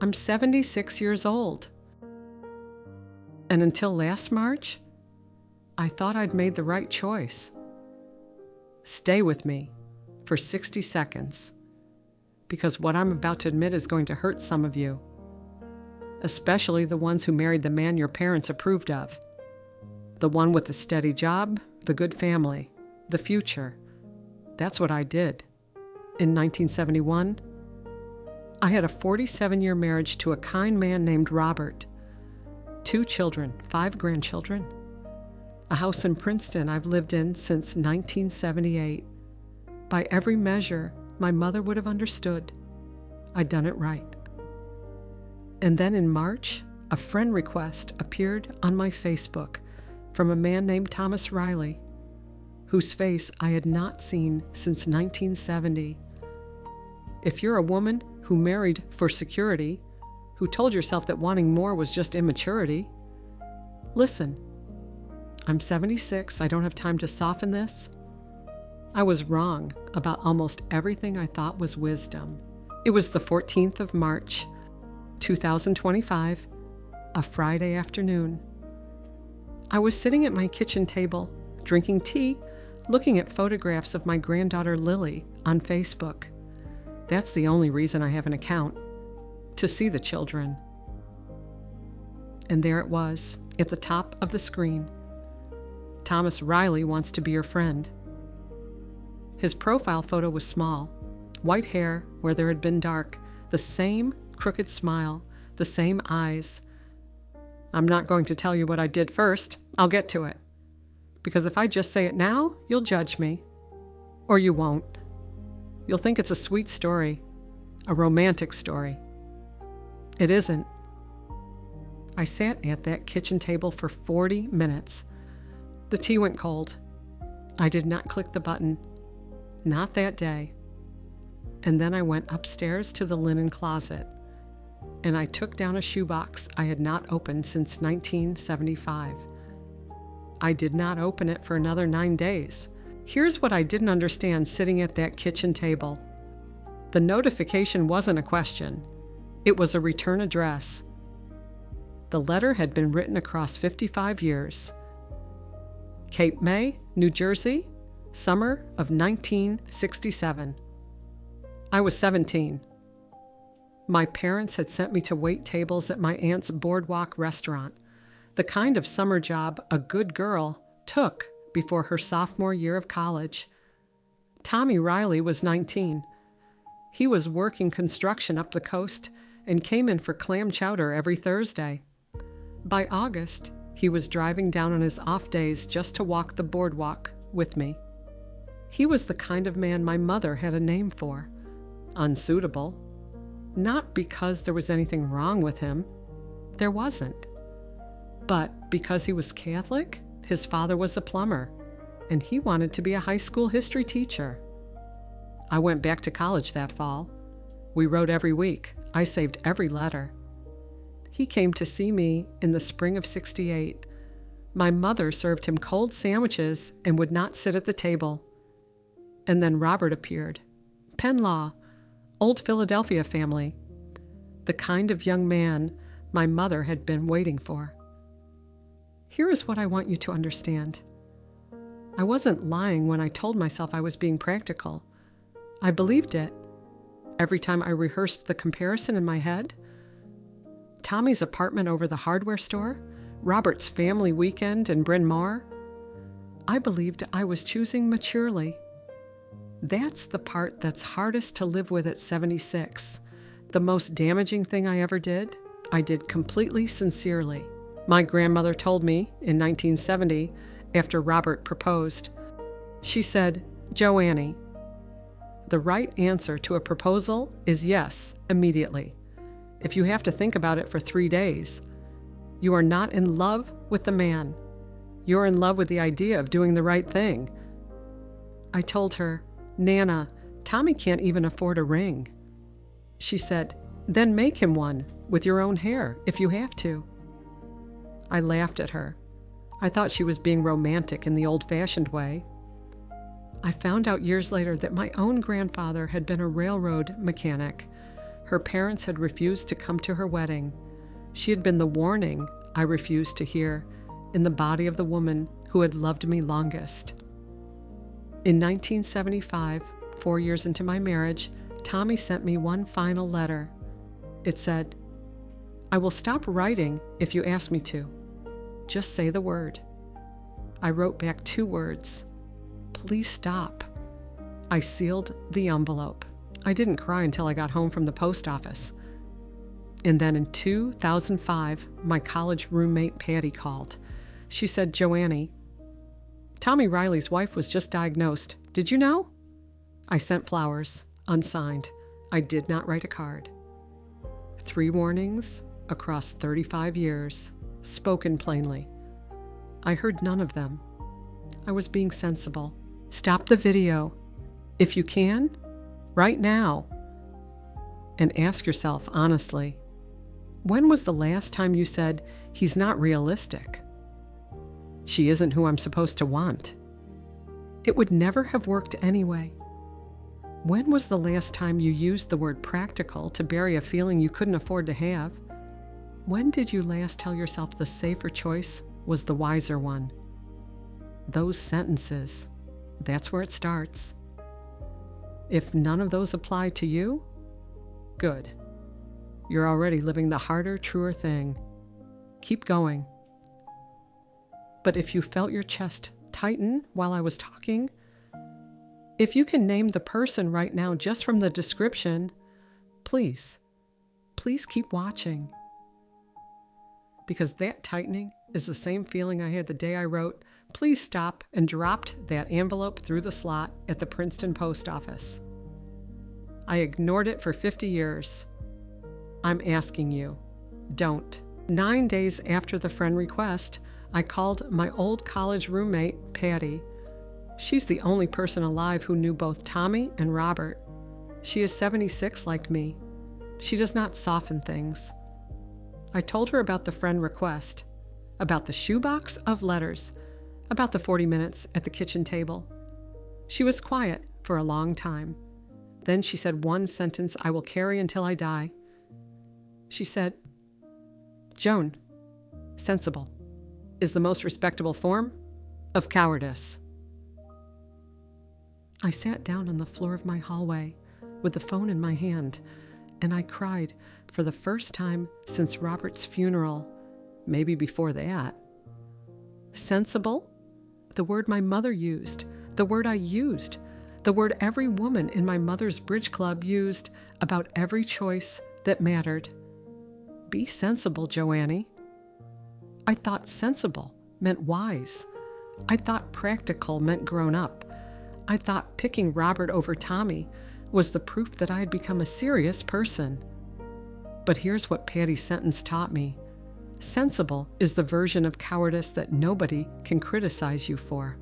I'm 76 years old. And until last March, I thought I'd made the right choice. Stay with me for 60 seconds, because what I'm about to admit is going to hurt some of you, especially the ones who married the man your parents approved of. The one with the steady job, the good family, the future. That's what I did. In 1971, I had a 47-year marriage to a kind man named Robert. 2 children, 5 grandchildren. A house in Princeton I've lived in since 1978. By every measure, my mother would have understood. I'd done it right. And then in March, a friend request appeared on my Facebook from a man named Thomas Riley, whose face I had not seen since 1970. If you're a woman who married for security, who told yourself that wanting more was just immaturity, listen. I'm 76. I don't have time to soften this. I was wrong about almost everything I thought was wisdom. It was the 14th of March, 2025, a Friday afternoon. I was sitting at my kitchen table, drinking tea, looking at photographs of my granddaughter Lily on Facebook. That's the only reason I have an account, to see the children. And there it was, at the top of the screen. Thomas Riley wants to be your friend. His profile photo was small, white hair where there had been dark, the same crooked smile, the same eyes. I'm not going to tell you what I did first. I'll get to it. Because if I just say it now, you'll judge me. Or you won't. You'll think it's a sweet story, a romantic story. It isn't. I sat at that kitchen table for 40 minutes. The tea went cold. I did not click the button. Not that day. And then I went upstairs to the linen closet, and I took down a shoebox I had not opened since 1975. I did not open it for another 9 days. Here's what I didn't understand sitting at that kitchen table. The notification wasn't a question. It was a return address. The letter had been written across 55 years. Cape May, New Jersey, summer of 1967. I was 17. My parents had sent me to wait tables at my aunt's boardwalk restaurant, the kind of summer job a good girl took before her sophomore year of college. Tommy Riley was 19. He was working construction up the coast and came in for clam chowder every Thursday. By August, he was driving down on his off days just to walk the boardwalk with me. He was the kind of man my mother had a name for. Unsuitable. Not because there was anything wrong with him. There wasn't. But because he was Catholic, his father was a plumber, and he wanted to be a high school history teacher. I went back to college that fall. We wrote every week. I saved every letter. He came to see me in the spring of '68. My mother served him cold sandwiches and would not sit at the table. And then Robert appeared. Penn Law, old Philadelphia family. The kind of young man my mother had been waiting for. Here is what I want you to understand. I wasn't lying when I told myself I was being practical. I believed it. Every time I rehearsed the comparison in my head, Tommy's apartment over the hardware store, Robert's family weekend in Bryn Mawr, I believed I was choosing maturely. That's the part that's hardest to live with at 76. The most damaging thing I ever did, I did completely sincerely. My grandmother told me in 1970, after Robert proposed, she said, "Joannie, the right answer to a proposal is yes, immediately. If you have to think about it for 3 days, you are not in love with the man. You're in love with the idea of doing the right thing." I told her, "Nana, Tommy can't even afford a ring." She said, "Then make him one with your own hair if you have to." I laughed at her. I thought she was being romantic in the old-fashioned way. I found out years later that my own grandfather had been a railroad mechanic. Her parents had refused to come to her wedding. She had been the warning I refused to hear in the body of the woman who had loved me longest. In 1975, 4 years into my marriage, Tommy sent me one final letter. It said, "I will stop writing if you ask me to. Just say the word." I wrote back 2 words, "Please stop." I sealed the envelope. I didn't cry until I got home from the post office. And then in 2005, my college roommate Patty called. She said, "Joannie, Tommy Riley's wife was just diagnosed. Did you know?" I sent flowers, unsigned. I did not write a card. 3 warnings across 35 years, spoken plainly. I heard none of them. I was being sensible. Stop the video, if you can, right now, and ask yourself honestly, when was the last time you said, "He's not realistic"? "She isn't who I'm supposed to want"? It would never have worked anyway. When was the last time you used the word practical to bury a feeling you couldn't afford to have? When did you last tell yourself the safer choice was the wiser one? Those sentences, that's where it starts. If none of those apply to you, good. You're already living the harder, truer thing. Keep going. But if you felt your chest tighten while I was talking, if you can name the person right now just from the description, please keep watching. Because that tightening is the same feeling I had the day I wrote, "Please stop," and dropped that envelope through the slot at the Princeton post office. I ignored it for 50 years. I'm asking you, don't. 9 days after the friend request, I called my old college roommate, Patty. She's the only person alive who knew both Tommy and Robert. She is 76 like me. She does not soften things. I told her about the friend request, about the shoebox of letters, about the 40 minutes at the kitchen table. She was quiet for a long time. Then she said one sentence I will carry until I die. She said, "Joan, sensible is the most respectable form of cowardice." I sat down on the floor of my hallway with the phone in my hand, and I cried for the first time since Robert's funeral, maybe before that. Sensible? The word my mother used, the word I used, the word every woman in my mother's bridge club used about every choice that mattered. Be sensible, Joannie. I thought sensible meant wise. I thought practical meant grown up. I thought picking Robert over Tommy was the proof that I had become a serious person. But here's what Patty's sentence taught me. Sensible is the version of cowardice that nobody can criticize you for.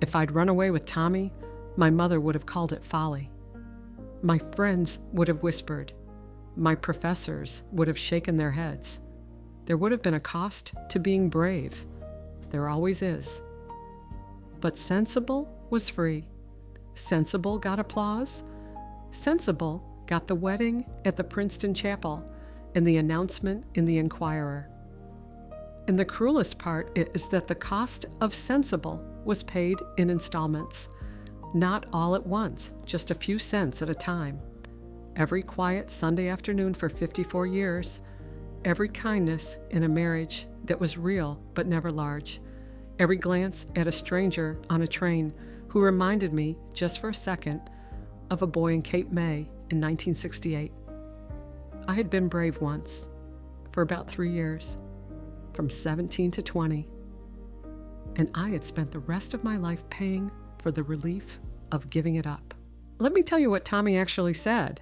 If I'd run away with Tommy, my mother would have called it folly. My friends would have whispered. My professors would have shaken their heads. There would have been a cost to being brave. There always is. But sensible was free. Sensible got applause. Sensible got the wedding at the Princeton Chapel and the announcement in the Inquirer. And the cruelest part is that the cost of sensible was paid in installments. Not all at once, just a few cents at a time. Every quiet Sunday afternoon for 54 years. Every kindness in a marriage that was real but never large. Every glance at a stranger on a train who reminded me, just for a second, of a boy in Cape May in 1968. I had been brave once, for about 3 years, from 17 to 20, and I had spent the rest of my life paying for the relief of giving it up. Let me tell you what Tommy actually said.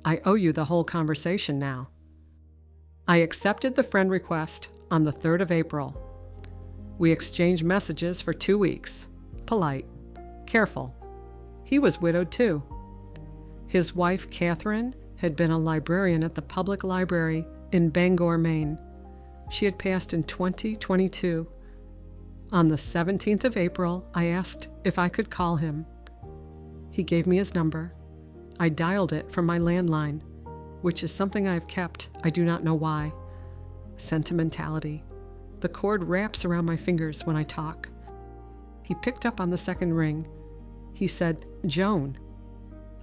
I owe you the whole conversation now. I accepted the friend request on the 3rd of April. We exchanged messages for 2 weeks. Polite. Careful. He was widowed too. His wife, Catherine, had been a librarian at the public library in Bangor, Maine. She had passed in 2022. On the 17th of April, I asked if I could call him. He gave me his number. I dialed it from my landline. which is something I have kept, I do not know why. Sentimentality. The cord wraps around my fingers when I talk. He picked up on the second ring. He said, "Joan."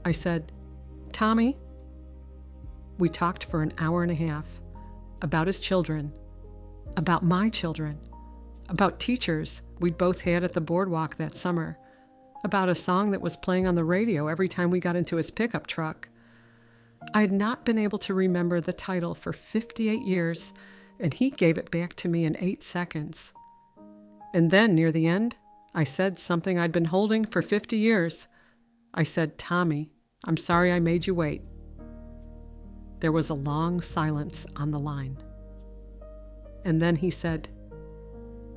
I said, "Tommy." We talked for an hour and a half about his children, about my children, about teachers we'd both had at the boardwalk that summer, about a song that was playing on the radio every time we got into his pickup truck. I had not been able to remember the title for 58 years, and he gave it back to me in 8 seconds. And then, near the end, I said something I'd been holding for 50 years. I said, "Tommy, I'm sorry I made you wait." There was a long silence on the line. And then he said,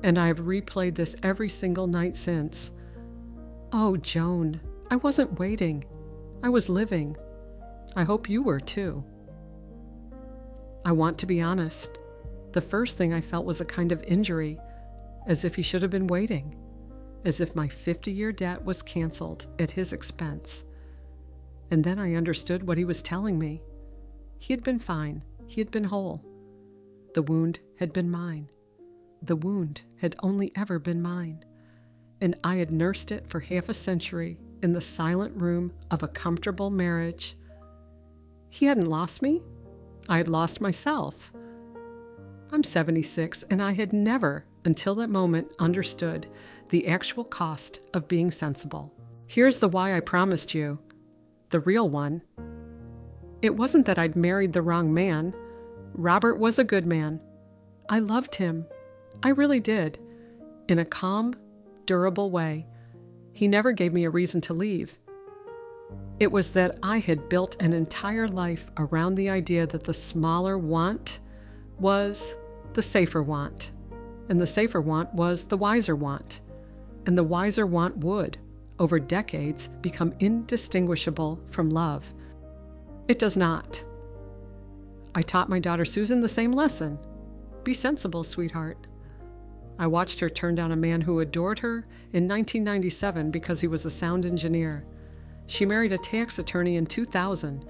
"And I have replayed this every single night since. Oh, Joan, I wasn't waiting. I was living. I hope you were too." I want to be honest. The first thing I felt was a kind of injury, as if he should have been waiting, as if my 50-year debt was canceled at his expense. And then I understood what he was telling me. He had been fine. He had been whole. The wound had been mine. The wound had only ever been mine. And I had nursed it for half a century in the silent room of a comfortable marriage. He hadn't lost me. I had lost myself. I'm 76, and I had never, until that moment, understood the actual cost of being sensible. Here's the why I promised you, the real one. It wasn't that I'd married the wrong man. Robert was a good man. I loved him. I really did. In a calm, durable way. He never gave me a reason to leave. It was that I had built an entire life around the idea that the smaller want was the safer want, and the safer want was the wiser want, and the wiser want would, over decades, become indistinguishable from love. It does not. I taught my daughter Susan the same lesson. Be sensible, sweetheart. I watched her turn down a man who adored her in 1997 because he was a sound engineer. She married a tax attorney in 2000.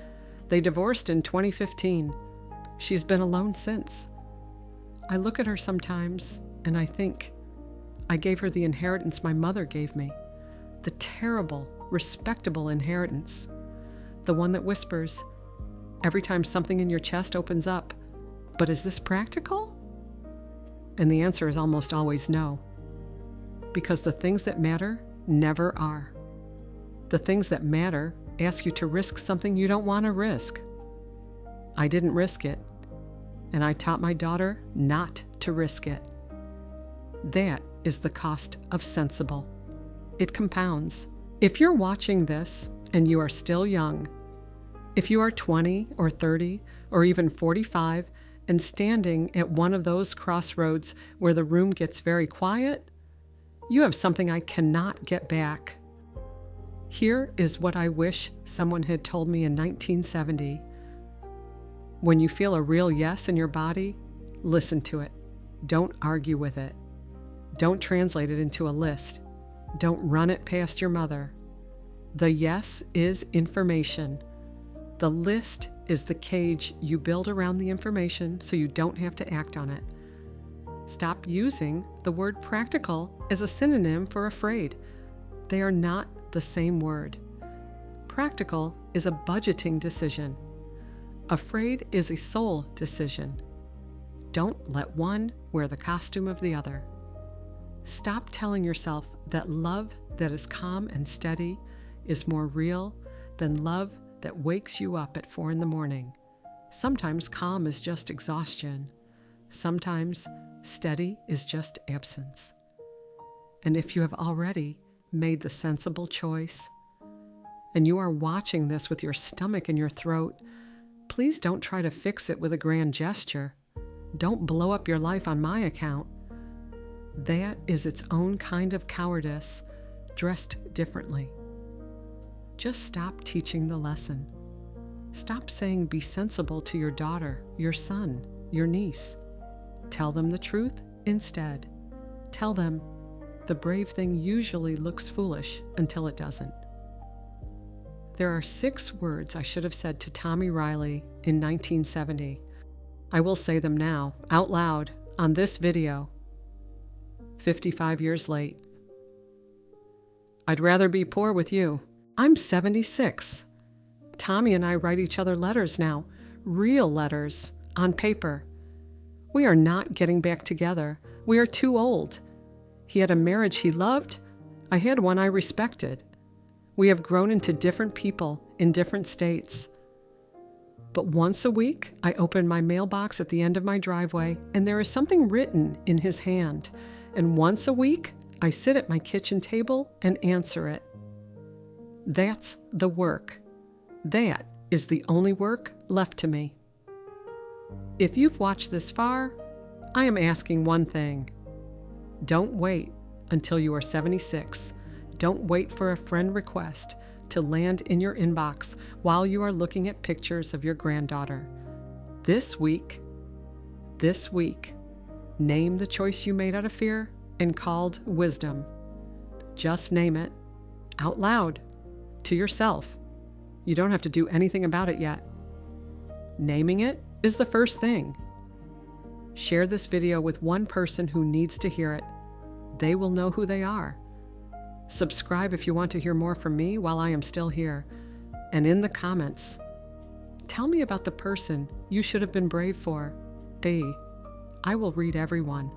They divorced in 2015. She's been alone since. I look at her sometimes and I think, I gave her the inheritance my mother gave me. The terrible, respectable inheritance. The one that whispers, every time something in your chest opens up, "But is this practical?" And the answer is almost always no. Because the things that matter never are. The things that matter ask you to risk something you don't want to risk. I didn't risk it, and I taught my daughter not to risk it. That is the cost of sensible. It compounds. If you're watching this and you are still young, if you are 20 or 30 or even 45 and standing at one of those crossroads where the room gets very quiet, you have something I cannot get back. Here is what I wish someone had told me in 1970. When you feel a real yes in your body, listen to it. Don't argue with it. Don't translate it into a list. Don't run it past your mother. The yes is information. The list is the cage you build around the information so you don't have to act on it. Stop using the word practical as a synonym for afraid. They are not the same word. Practical is a budgeting decision. Afraid is a soul decision. Don't let one wear the costume of the other. Stop telling yourself that love that is calm and steady is more real than love that wakes you up at 4 a.m. Sometimes calm is just exhaustion. Sometimes steady is just absence. And if you have already made the sensible choice, and you are watching this with your stomach in your throat, please don't try to fix it with a grand gesture. Don't blow up your life on my account. That is its own kind of cowardice, dressed differently. Just stop teaching the lesson. Stop saying be sensible to your daughter, your son, your niece. Tell them the truth instead. Tell them the brave thing usually looks foolish until it doesn't. There are 6 words I should have said to Tommy Riley in 1970. I will say them now, out loud, on this video, 55 years late. I'd rather be poor with you. I'm 76. Tommy and I write each other letters now, real letters, on paper. We are not getting back together. We are too old. He had a marriage he loved. I had one I respected. We have grown into different people in different states. But once a week, I open my mailbox at the end of my driveway, and there is something written in his hand. And once a week, I sit at my kitchen table and answer it. That's the work. That is the only work left to me. If you've watched this far, I am asking one thing. Don't wait until you are 76. Don't wait for a friend request to land in your inbox while you are looking at pictures of your granddaughter. This week, name the choice you made out of fear and called wisdom. Just name it out loud to yourself. You don't have to do anything about it yet. Naming it is the first thing. Share this video with one person who needs to hear it. They will know who they are. Subscribe if you want to hear more from me while I am still here. And in the comments, tell me about the person you should have been brave for. I will read everyone.